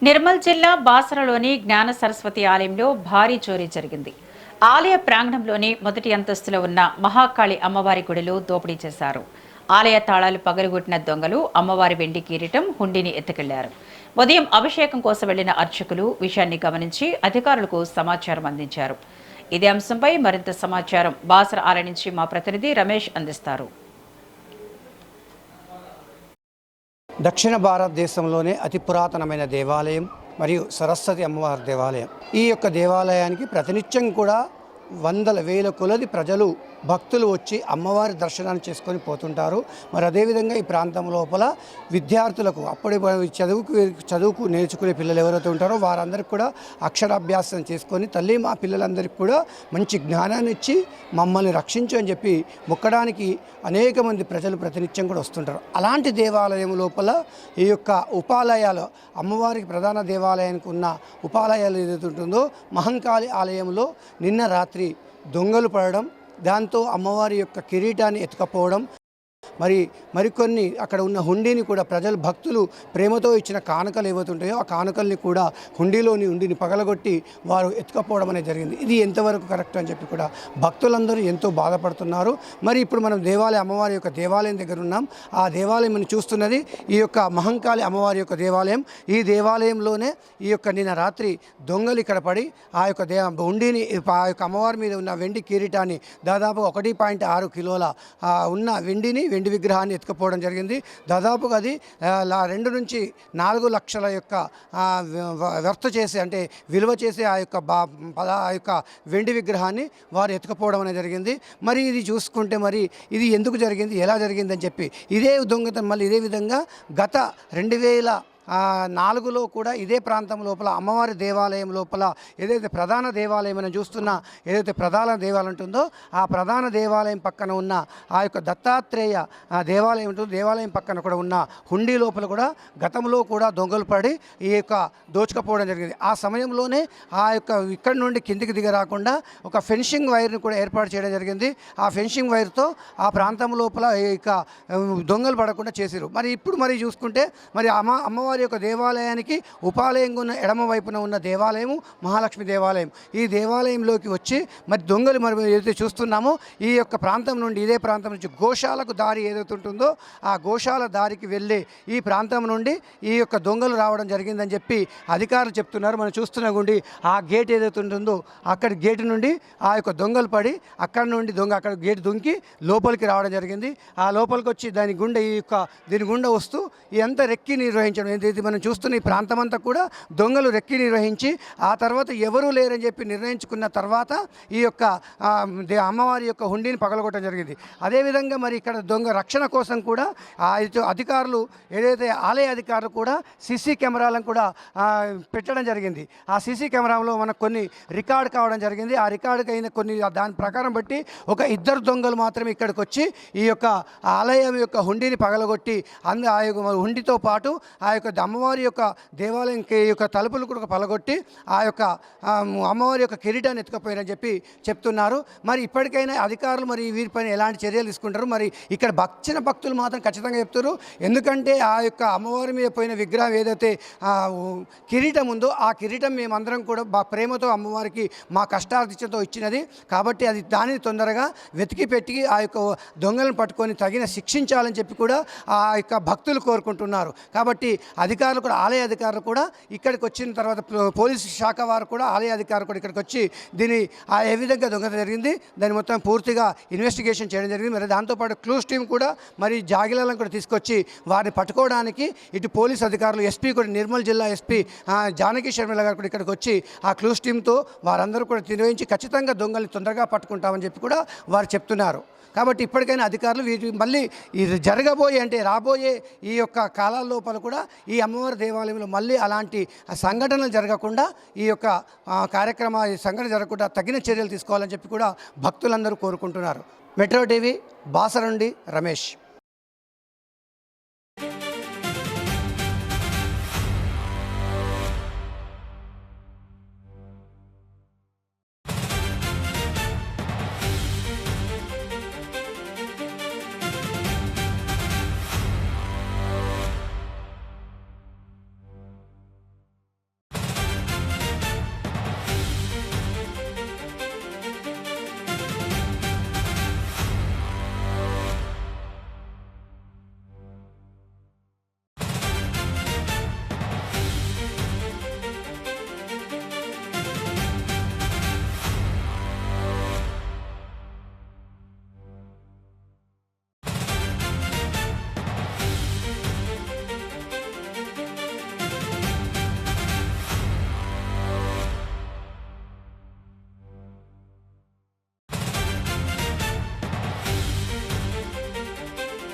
నిర్మల్ జిల్లా బాసరలోని జ్ఞాన సరస్వతి ఆలయంలో భారీ చోరీ జరిగింది. ఆలయ ప్రాంగణంలోని మొదటి అంతస్తులో ఉన్న మహాకాళి అమ్మవారి గుడిలో దోపిడీ చేశారు. ఆలయ తాళాలు పగలగొట్టిన దొంగలు అమ్మవారి వెండి కిరీటం, హుండీని ఎత్తుకెళ్లారు. ఉదయం అభిషేకం కోసం వెళ్లిన అర్చకులు విషయాన్ని గమనించి అధికారులకు సమాచారం అందించారు. ఇదే అంశంపై మరింత సమాచారం బాసర ఆలయం నుంచి మా ప్రతినిధి రమేష్ అందిస్తారు. దక్షిణ భారతదేశంలోనే అతి పురాతనమైన దేవాలయం మరియు సరస్వతి అమ్మవారి దేవాలయం. ఈ యొక్క దేవాలయానికి ప్రతినిత్యం కూడా వందల వేల కొలది ప్రజలు భక్తులు వచ్చి అమ్మవారి దర్శనాన్ని చేసుకొని పోతుంటారు. మరి అదేవిధంగా ఈ ప్రాంతం లోపల విద్యార్థులకు అప్పుడే చదువుకు నేర్చుకునే పిల్లలు ఎవరైతే ఉంటారో వారందరికీ కూడా అక్షరాభ్యాసం చేసుకొని తల్లి మా పిల్లలందరికీ కూడా మంచి జ్ఞానాన్ని ఇచ్చి మమ్మల్ని రక్షించు అని చెప్పి మొక్కడానికి అనేక మంది ప్రజలు ప్రతినిత్యం కూడా వస్తుంటారు. అలాంటి దేవాలయం లోపల ఈ యొక్క ఉపాలయాలు అమ్మవారికి ప్రధాన దేవాలయానికి ఉన్న ఉపాలయాలు ఏదైతే ఉంటుందో మహంకాళి ఆలయంలో నిన్న రాత్రి దొంగలు పడడం, దాంతో అమ్మవారి యొక్క కిరీటాన్ని ఎత్తుకపోవడం, మరికొన్ని అక్కడ ఉన్న హుండీని కూడా ప్రజలు భక్తులు ప్రేమతో ఇచ్చిన కానుకలు ఏవైతుంటాయో ఆ కానుకల్ని కూడా హుండీలోని హుండీని పగలగొట్టి వారు ఎత్తుకపోవడం అనేది జరిగింది. ఇది ఎంతవరకు కరెక్ట్ అని చెప్పి కూడా భక్తులందరూ ఎంతో బాధపడుతున్నారు. మరి ఇప్పుడు మనం అమ్మవారి యొక్క దేవాలయం దగ్గర ఉన్నాం. ఆ దేవాలయం మనం చూస్తున్నది ఈ యొక్క మహంకాళి అమ్మవారి యొక్క దేవాలయం. ఈ దేవాలయంలోనే ఈ యొక్క నిన్న రాత్రి దొంగలు ఇక్కడ పడి ఆ యొక్క హుండీని ఆ యొక్క అమ్మవారి మీద ఉన్న వెండి కిరీటాన్ని దాదాపు 1.6 కిలోల ఉన్న వెండి విగ్రహాన్ని ఎత్తుకుపోవడం జరిగింది. దాదాపుగా అది 2 నుంచి 4 లక్షల యొక్క వ్యర్థ చేసే అంటే విలువ చేసే ఆ యొక్క వెండి విగ్రహాన్ని వారు ఎత్తుకుపోవడం అనేది జరిగింది. మరి ఇది చూసుకుంటే మరి ఇది ఎందుకు జరిగింది, ఎలా జరిగిందని చెప్పి ఇదే దొంగతనం మళ్ళీ ఇదే విధంగా గత 2004లో కూడా ఇదే ప్రాంతం లోపల అమ్మవారి దేవాలయం లోపల ఏదైతే ప్రధాన దేవాలయం అని చూస్తున్నా ఏదైతే ప్రధాన దేవాలయం ఉంటుందో ఆ ప్రధాన దేవాలయం పక్కన ఉన్న ఆ యొక్క దత్తాత్రేయ దేవాలయం ఉంటుందో దేవాలయం పక్కన కూడా ఉన్న హుండీ లోపల కూడా గతంలో కూడా దొంగలు పడి ఈ యొక్క దోచుకపోవడం జరిగింది. ఆ సమయంలోనే ఆ యొక్క ఇక్కడి నుండి కిందికి దిగరాకుండా ఒక ఫెన్సింగ్ వైర్ని కూడా ఏర్పాటు చేయడం జరిగింది. ఆ ఫెన్సింగ్ వైర్తో ఆ ప్రాంతం లోపల ఇక దొంగలు పడకుండా చేశారు. మరి ఇప్పుడు మరి చూసుకుంటే మరి అమ్మవారి యొక్క దేవాలయానికి ఉపాలయంగా ఉన్న ఎడమ వైపున ఉన్న దేవాలయము మహాలక్ష్మి దేవాలయం. ఈ దేవాలయంలోకి వచ్చి మరి దొంగలు మరి ఏదైతే చూస్తున్నామో ఈ యొక్క ప్రాంతం నుండి ఇదే ప్రాంతం నుంచి గోశాలకు దారి ఏదైతే ఉంటుందో ఆ గోశాల దారికి వెళ్ళి ఈ ప్రాంతం నుండి ఈ యొక్క దొంగలు రావడం జరిగిందని చెప్పి అధికారులు చెప్తున్నారు. మనం చూస్తున్న గుండి ఆ గేట్ ఏదైతే ఉంటుందో అక్కడి గేటు నుండి ఆ యొక్క దొంగలు పడి అక్కడ నుండి అక్కడ గేట్ దుంకి లోపలికి రావడం జరిగింది. ఆ లోపలికి వచ్చి దీని గుండా వస్తూ ఎంత రెక్కి నిర్వహించడం ఇది మనం చూస్తున్న ఈ ప్రాంతం అంతా కూడా దొంగలు రెక్కి నిర్వహించి ఆ తర్వాత ఎవరూ లేరని చెప్పి నిర్ణయించుకున్న తర్వాత ఈ యొక్క అమ్మవారి యొక్క హుండీని పగలగొట్టడం జరిగింది. అదేవిధంగా మరి ఇక్కడ దొంగ రక్షణ కోసం కూడా అధికారులు ఏదైతే ఆలయ అధికారులు కూడా సీసీ కెమెరాలను కూడా పెట్టడం జరిగింది. ఆ సీసీ కెమెరాలో మనకు కొన్ని రికార్డు కావడం జరిగింది. ఆ రికార్డుకి అయిన కొన్ని దాని ప్రకారం బట్టి ఒక 2 దొంగలు మాత్రమే ఇక్కడికి వచ్చి ఈ యొక్క ఆలయం యొక్క హుండీని పగలగొట్టి ఆ యొక్క హుండీతో పాటు ఆ యొక్క అమ్మవారి యొక్క దేవాలయం యొక్క తలుపులు కూడా పలగొట్టి ఆ యొక్క అమ్మవారి యొక్క కిరీటాన్ని ఎత్తుకపోయారని చెప్పి చెప్తున్నారు. మరి ఇప్పటికైనా అధికారులు మరి వీరిపైన ఎలాంటి చర్యలు తీసుకుంటారు? మరి ఇక్కడ భక్తులు మాత్రం ఖచ్చితంగా చెప్తారు. ఎందుకంటే ఆ యొక్క అమ్మవారి మీద పోయిన విగ్రహం ఏదైతే కిరీటం ఉందో ఆ కిరీటం మేమందరం కూడా ప్రేమతో అమ్మవారికి మా కష్టార్జితంతో ఇచ్చినది కాబట్టి అది దానిని తొందరగా వెతికి పెట్టి ఆ యొక్క దొంగలను పట్టుకొని తగిన శిక్షించాలని చెప్పి కూడా ఆ యొక్క భక్తులు కోరుకుంటున్నారు. కాబట్టి అధికారులు కూడా ఆలయ అధికారులు కూడా ఇక్కడికి వచ్చిన తర్వాత పోలీసు శాఖ వారు కూడా ఆలయ అధికారులు కూడా ఇక్కడికి వచ్చి దీన్ని ఏ విధంగా దొంగత జరిగింది దాన్ని మొత్తం పూర్తిగా ఇన్వెస్టిగేషన్ చేయడం జరిగింది. మరి దాంతోపాటు క్లూస్ టీం కూడా మరి జాగిలాలను కూడా తీసుకొచ్చి వారిని పట్టుకోవడానికి ఇటు పోలీసు అధికారులు ఎస్పీ కూడా నిర్మల్ జిల్లా ఎస్పీ జానకి శర్మిల గారు కూడా ఇక్కడికి వచ్చి ఆ క్లూస్ టీంతో వారందరూ కూడా నిర్వహించి ఖచ్చితంగా దొంగల్ని తొందరగా పట్టుకుంటామని చెప్పి కూడా వారు చెప్తున్నారు. కాబట్టి ఇప్పటికైనా అధికారులు వీటి మళ్ళీ ఇది రాబోయే ఈ యొక్క కాలాల లోపల కూడా ఈ అమ్మవారి దేవాలయంలో మళ్ళీ అలాంటి సంఘటనలు జరగకుండా ఈ యొక్క సంఘటన జరగకుండా తగిన చర్యలు తీసుకోవాలని చెప్పి కూడా భక్తులందరూ కోరుకుంటున్నారు. మెట్రో టీవీ బాసర నుండి రమేష్.